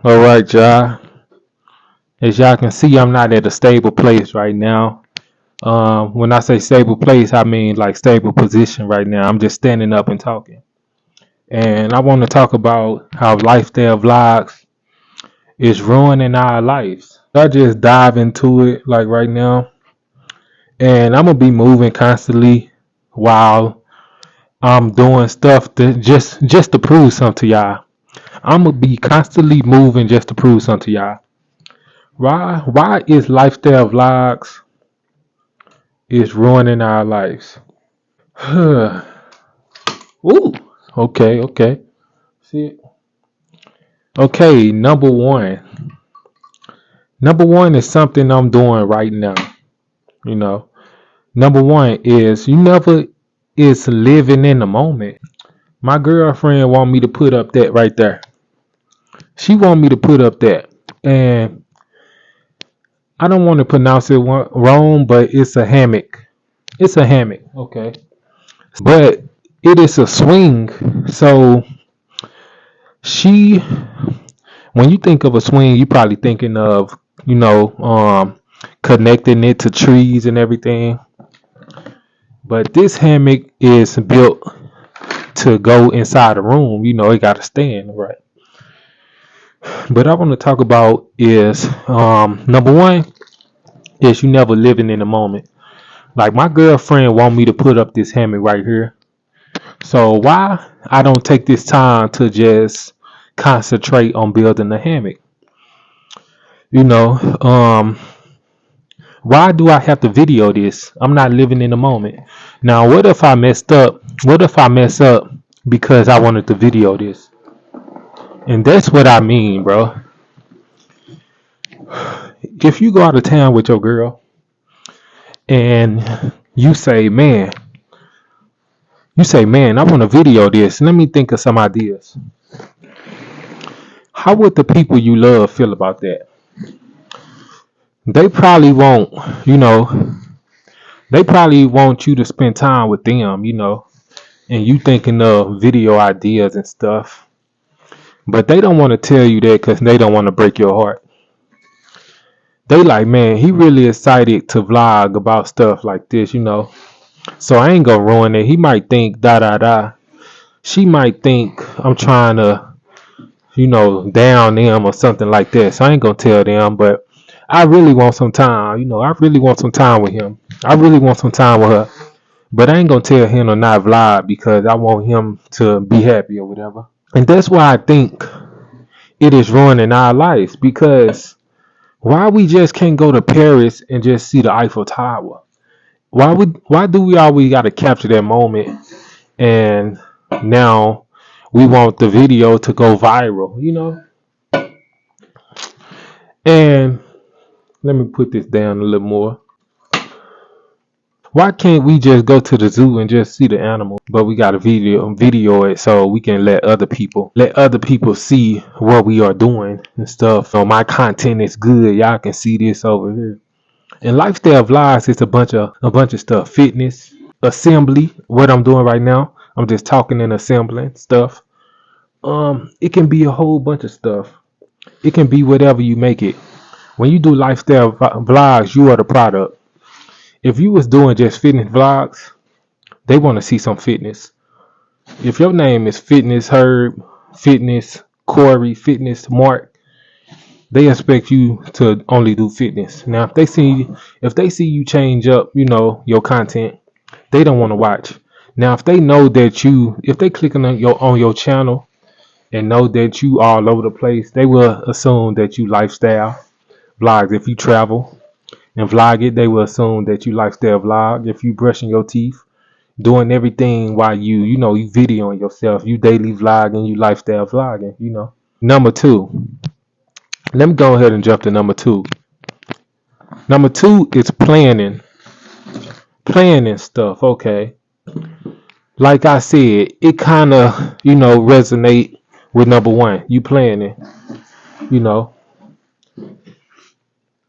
All right, y'all. As y'all can see, I'm not at a stable place right now. When I say stable place, I mean like stable position right now. I'm just standing up and talking. And I want to talk about how lifestyle vlogs is ruining our lives. I just dive into it like right now. And I'm gonna be moving constantly while I'm doing stuff that just to prove something to y'all. I'm gonna be constantly moving just to prove something to y'all. Why is lifestyle vlogs is ruining our lives? Ooh, okay. See it? Okay, number one. Number one is something I'm doing right now. You know, number one is you never is living in the moment. My girlfriend want me to put up that right there. She want me to put up that, and I don't want to pronounce it wrong, but it's a hammock. It's a hammock, okay, but it is a swing. So she, when you think of a swing, you probably thinking of you know connecting it to trees and everything. But this hammock is built to go inside a room. You know, it got to stand right. But I want to talk about is number one is you never living in the moment. Like my girlfriend want me to put up this hammock right here. So why I don't take this time to just concentrate on building the hammock? You know, why do I have to video this? I'm not living in the moment. Now, what if I messed up? What if I mess up because I wanted to video this? And that's what I mean, bro. If you go out of town with your girl and you say, man, I want to video this. Let me think of some ideas. How would the people you love feel about that? They probably won't, you know, they probably want you to spend time with them, you know, and you thinking of video ideas and stuff. But they don't want to tell you that because they don't want to break your heart. They like, man, he really excited to vlog about stuff like this, you know. So I ain't gonna ruin it. He might think da da da. She might think I'm trying to, you know, down them or something like that. So I ain't gonna tell them, but I really want some time. You know, I really want some time with him. I really want some time with her. But I ain't gonna tell him to not vlog because I want him to be happy or whatever. And that's why I think it is ruining our lives because why we just can't go to Paris and just see the Eiffel Tower? Why do we always gotta capture that moment and now we want the video to go viral, you know? And let me put this down a little more. Why can't we just go to the zoo and just see the animal? But we got to video it so we can let other people see what we are doing and stuff. So my content is good. Y'all can see this over here. And lifestyle vlogs is a bunch of stuff. Fitness, assembly. What I'm doing right now, I'm just talking and assembling stuff. It can be a whole bunch of stuff. It can be whatever you make it. When you do lifestyle vlogs, you are the product. If you was doing just fitness vlogs, they want to see some fitness. If your name is Fitness Herb, Fitness Corey, Fitness Mark, they expect you to only do fitness. Now, if they see you change up, you know, your content, they don't want to watch. Now, if they know that if they clicking on your channel and know that you all over the place, they will assume that you lifestyle vlogs. If you travel and vlog it, they will assume that you lifestyle vlog. If you brushing your teeth, doing everything while you videoing yourself, you daily vlogging, you lifestyle vlogging, you know. Number two, let me go ahead and jump to number two. Number two is planning stuff. Okay, like I said, it kind of resonate with number one. You planning, you know,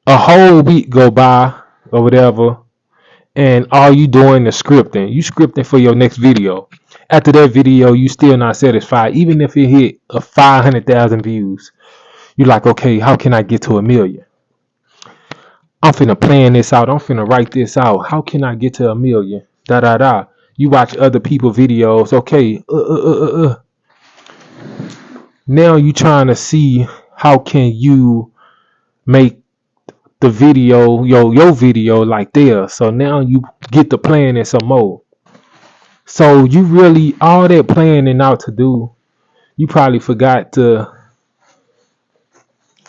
a whole week go by or whatever, and all you doing is scripting. You scripting for your next video. After that video, you still not satisfied, even if it hit a 500,000 views. You like, okay, how can I get to 1 million? I'm finna plan this out. I'm finna write this out. How can I get to 1 million? Da da da. You watch other people videos. Okay. Now you trying to see how can you make the video, your video like theirs. So now you get the plan and some more. So you really all that planning out to do. You probably forgot to.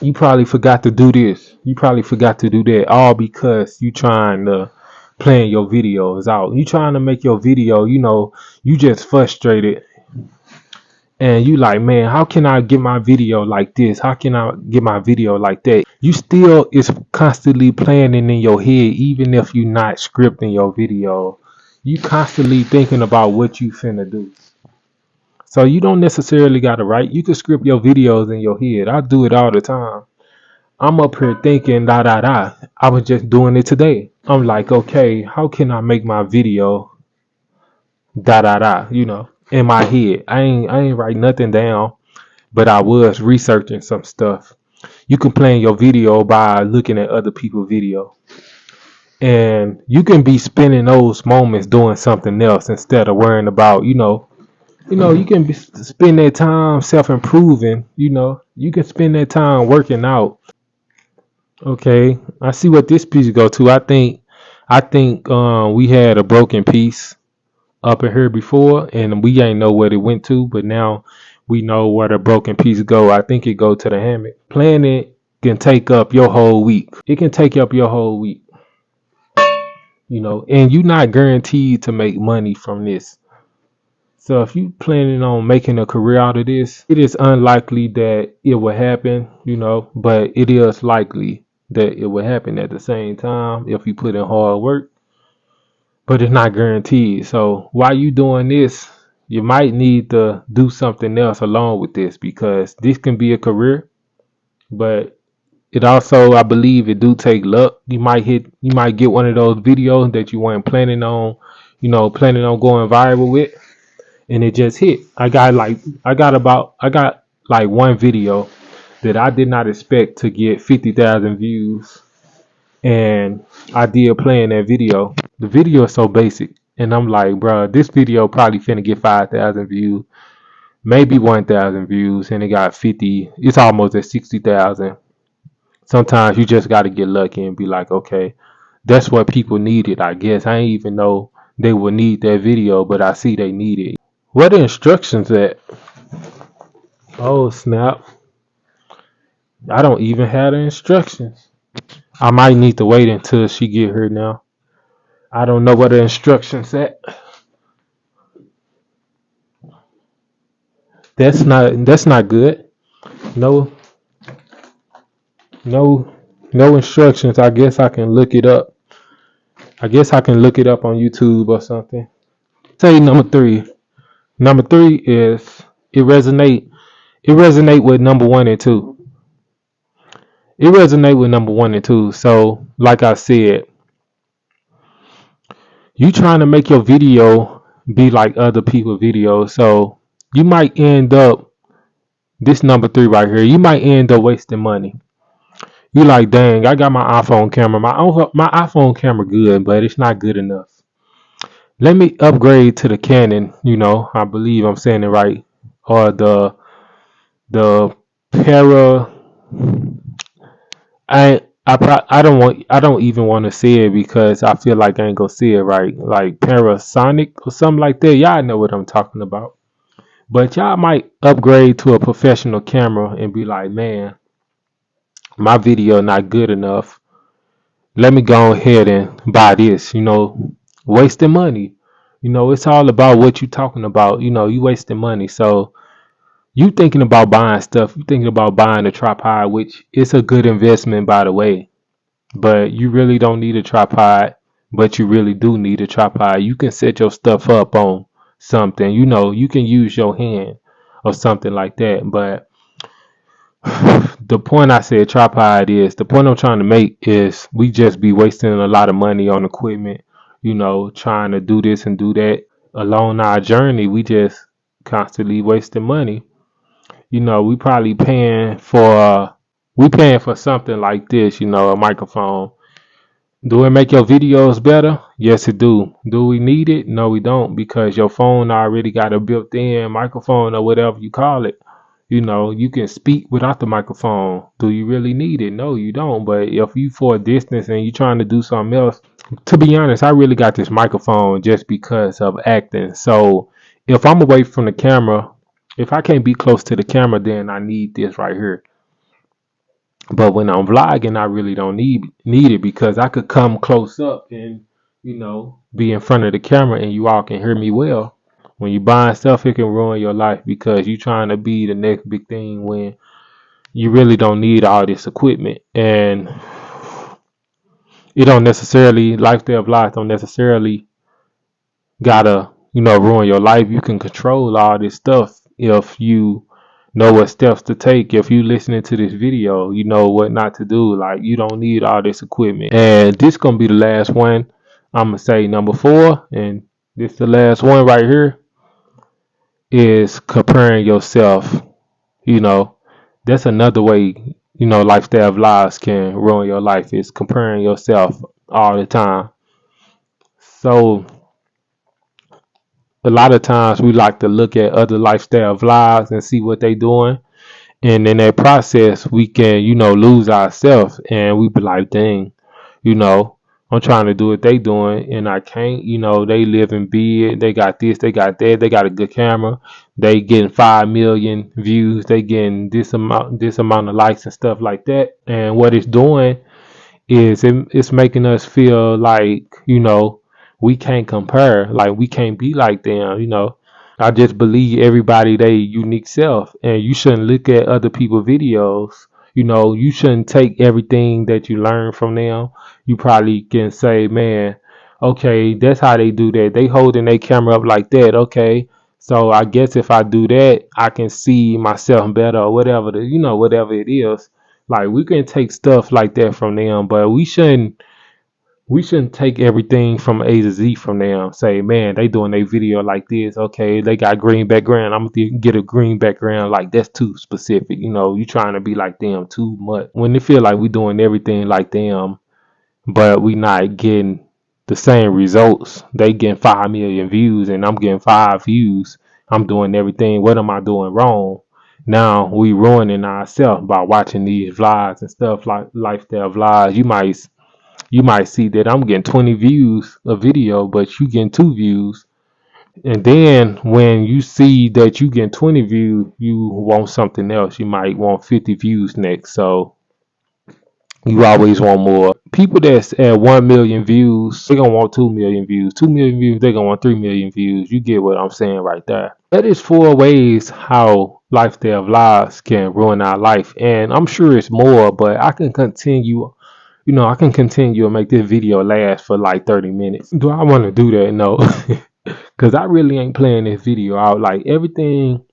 You probably forgot to do this. You probably forgot to do that. All because you trying to plan your videos out. You trying to make your video. You just frustrated and you like, man, how can I get my video like this? How can I get my video like that? You still is constantly planning in your head, even if you're not scripting your video. You constantly thinking about what you finna do. So you don't necessarily gotta write. You can script your videos in your head. I do it all the time. I'm up here thinking da da da. I was just doing it today. I'm like, okay, how can I make my video da da da, in my head. I ain't write nothing down, but I was researching some stuff. You can plan your video by looking at other people's video. And you can be spending those moments doing something else instead of worrying about, you can spend that time self-improving, you can spend that time working out. Okay, I see what this piece go to. I think we had a broken piece up in here before and we ain't know what it went to, but now we know where the broken piece go. I think it go to the hammock. Planning can take up your whole week. It can take up your whole week, and you're not guaranteed to make money from this. So if you planning on making a career out of this, it is unlikely that it will happen, but it is likely that it will happen at the same time if you put in hard work, but it's not guaranteed. So while you doing this, you might need to do something else along with this because this can be a career, but it also, I believe, it do take luck. You might get one of those videos that you weren't planning on going viral with, and it just hit. I got like one video that I did not expect to get 50,000 views, and I did playing that video. The video is so basic, and I'm like, bro, this video probably finna get 5,000 views, maybe 1,000 views, and it got 50. It's almost at 60,000. Sometimes you just got to get lucky and be like, okay, that's what people needed. I guess I ain't even know they would need that video, but I see they need it. Where the instructions at? Oh snap! I don't even have the instructions. I might need to wait until she get here now. I don't know where the instructions at. That's not good. No no no instructions. I guess I can look it up. I guess I can look it up on YouTube or something. Say number three. Number three is it resonate. It resonate with number one and two. It resonate with number one and two. So, like I said, you trying to make your video be like other people's videos. So you might end up this number three right here. You might end up wasting money. You like, dang, I got my iPhone camera. My iPhone camera good, but it's not good enough. Let me upgrade to the Canon. I believe I'm saying it right, or the para. I don't even want to say it because I feel like I ain't gonna say it right. Like Parasonic or something like that. Y'all know what I'm talking about. But y'all might upgrade to a professional camera and be like, man, my video not good enough. Let me go ahead and buy this. Wasting money. It's all about what you talking about. You wasting money. So you thinking about buying stuff. You thinking about buying a tripod, which is a good investment, by the way. But you really don't need a tripod, but you really do need a tripod. You can set your stuff up on something. You can use your hand or something like that. But the point I said tripod is the point I'm trying to make is we just be wasting a lot of money on equipment, trying to do this and do that. Along our journey, we just constantly wasting money. We probably paying for We paying for something like this, a microphone. Do it make your videos better? Yes, it do. Do we need it? No, we don't, because your phone already got a built-in microphone or whatever you call it. You can speak without the microphone. Do you really need it? No, you don't. But if you for a distance and you trying to do something else, to be honest, I really got this microphone just because of acting. So if I'm away from the camera, if I can't be close to the camera, then I need this right here. But when I'm vlogging, I really don't need it, because I could come close up and be in front of the camera and you all can hear me well. When you buying stuff, it can ruin your life because you trying to be the next big thing when you really don't need all this equipment. And it don't necessarily, lifestyle vlogs don't necessarily gotta ruin your life. You can control all this stuff if you know what steps to take. If you listening to this video, you know what not to do. Like, you don't need all this equipment. And this gonna be the last one. I'm gonna say number 4, and this the last one right here, is comparing yourself. you know that's another way lifestyle vlogs can ruin your life, is comparing yourself all the time. So a lot of times we like to look at other lifestyle vlogs and see what they doing, and in that process we can lose ourselves, and we be like, dang, you know I'm trying to do what they doing and I can't. They live in big, they got this, they got that, they got a good camera, they getting 5 million views, they getting this amount of likes and stuff like that. And what it's doing is it's making us feel like we can't compare, like we can't be like them. I just believe everybody they unique self, and you shouldn't look at other people's videos. You shouldn't take everything that you learn from them. You probably can say, man, okay, that's how they do that. They holding their camera up like that. Okay, so I guess if I do that, I can see myself better, or whatever whatever it is. Like, we can take stuff like that from them, but we shouldn't take everything from A to Z from them. Say, man, they doing a video like this. Okay, they got green background, I'm gonna get a green background. Like, that's too specific. You trying to be like them too much. When they feel like we doing everything like them, but we not getting the same results. They getting 5 million views and I'm getting 5 views. I'm doing everything. What am I doing wrong? Now we ruining ourselves by watching these vlogs and stuff, like lifestyle vlogs. You might see that I'm getting 20 views a video, but you getting 2 views. And then when you see that you getting 20 views, you want something else. You might want 50 views next. So you always want more. People that's at 1 million views, they gonna want 2 million views. 2 million views, they gonna want 3 million views. You get what I'm saying right there. That is 4 ways how lifestyle vlogs can ruin our life. And I'm sure it's more, but I can continue. I can continue and make this video last for like 30 minutes. Do I want to do that? No. Because I really ain't playing this video out. Like, everything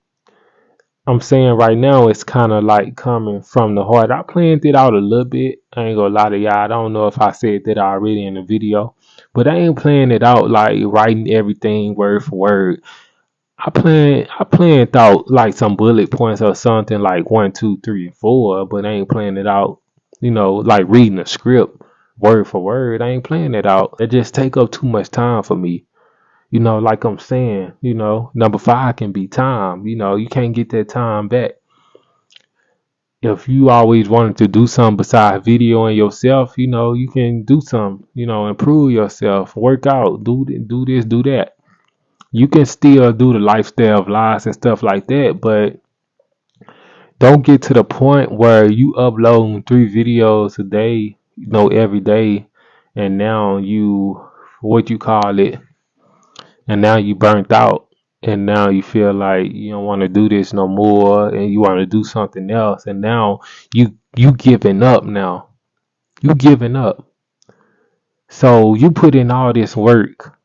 I'm saying right now is kind of like coming from the heart. I planned it out a little bit. I ain't gonna lie to y'all. I don't know if I said that already in the video, but I ain't playing it out like writing everything word for word. I planned out like some bullet points or something, like 1, 2, 3, and 4, but I ain't playing it out, like reading a script word for word. I ain't playing it out. It just take up too much time for me. Like I'm saying, number 5 can be time. You can't get that time back. If you always wanted to do something besides videoing yourself, you can do something, improve yourself, work out, do this, do that. You can still do the lifestyle vlogs and stuff like that, but don't get to the point where you upload 3 videos a day, every day, and now what you call it, and now you burnt out, and now you feel like you don't want to do this no more, and you want to do something else, and now you giving up now. You giving up. So you put in all this work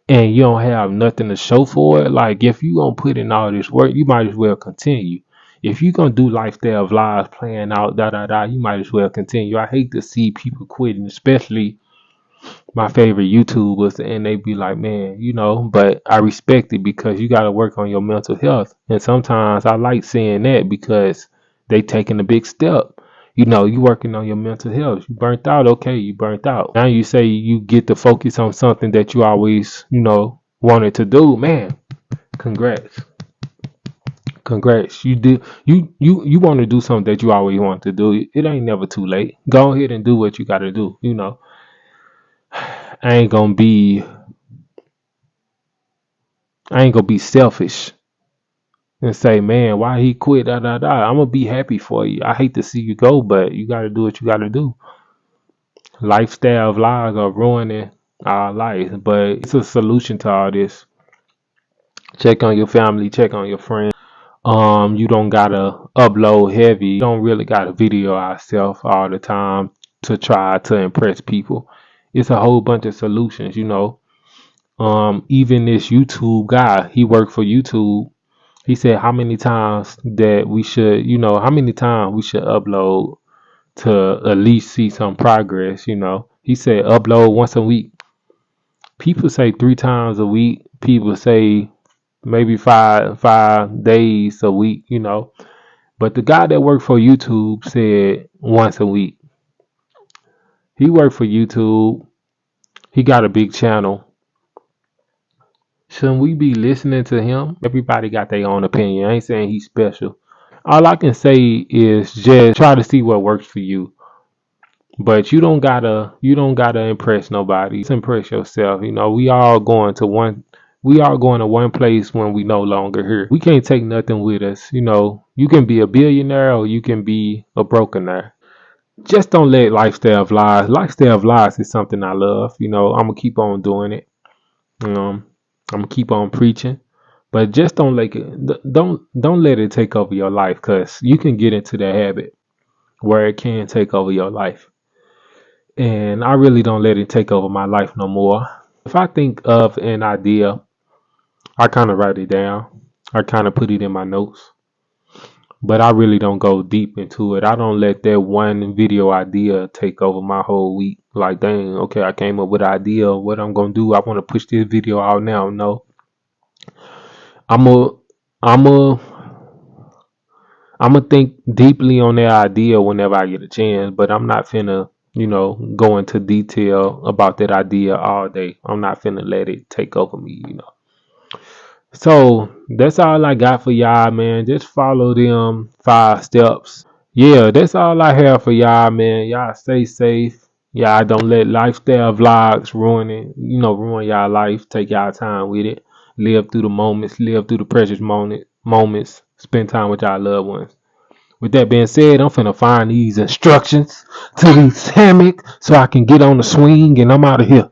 and you don't have nothing to show for it. Like, if you gonna put in all this work, you might as well continue. If you gonna do lifestyle vlogs, playing out you might as well continue. I hate to see people quitting, especially my favorite YouTubers, and they be like, man, but I respect it because you gotta work on your mental health. And sometimes I like seeing that, because they taking a big step. You know, you working on your mental health. You burnt out, okay, you burnt out. Now you say you get to focus on something that you always, wanted to do. Man, congrats. Congrats. You do you want to do something that you always want to do. It ain't never too late. Go ahead and do what you gotta do. I ain't gonna be I ain't gonna be selfish and say, man, why he quit? Da da da. I'm gonna be happy for you. I hate to see you go, but you gotta do what you gotta do. Lifestyle vlogs are ruining our life, but it's a solution to all this. Check on your family, check on your friends. You don't gotta upload heavy. You don't really gotta video ourselves all the time to try to impress people. It's a whole bunch of solutions. Even this YouTube guy, he worked for YouTube. He said how many times that we should, how many times we should upload to at least see some progress. He said upload once a week. People say 3 times a week. People say maybe five days a week. But the guy that worked for YouTube said once a week. He worked for YouTube. He got a big channel. Shouldn't we be listening to him? Everybody got their own opinion. I ain't saying he's special. All I can say is just try to see what works for you. But you don't gotta impress nobody. Just impress yourself. We all going to one place when we no longer here. We can't take nothing with us. You can be a billionaire or you can be a brokenaire. Just don't let lifestyle vlogs. Lifestyle vlogs is something I love. I'm gonna keep on doing it. I'm gonna keep on preaching. But just don't let it take over your life, because you can get into that habit where it can take over your life. And I really don't let it take over my life no more. If I think of an idea, I kind of write it down. I kind of put it in my notes. But I really don't go deep into it. I don't let that one video idea take over my whole week. Like, dang, okay, I came up with an idea of what I'm gonna do. I want to push this video out now. No, I'm a, I'm a, I'm gonna think deeply on that idea whenever I get a chance. But I'm not finna, go into detail about that idea all day. I'm not finna let it take over me. So that's all I got for y'all, man. Just follow them 5 steps. Yeah, that's all I have for y'all, man. Y'all stay safe. Y'all don't let lifestyle vlogs ruin y'all life. Take y'all time with it. Live through the moments. Live through the precious moments. Spend time with y'all loved ones. With that being said, I'm finna find these instructions to these hammock so I can get on the swing, and I'm out of here.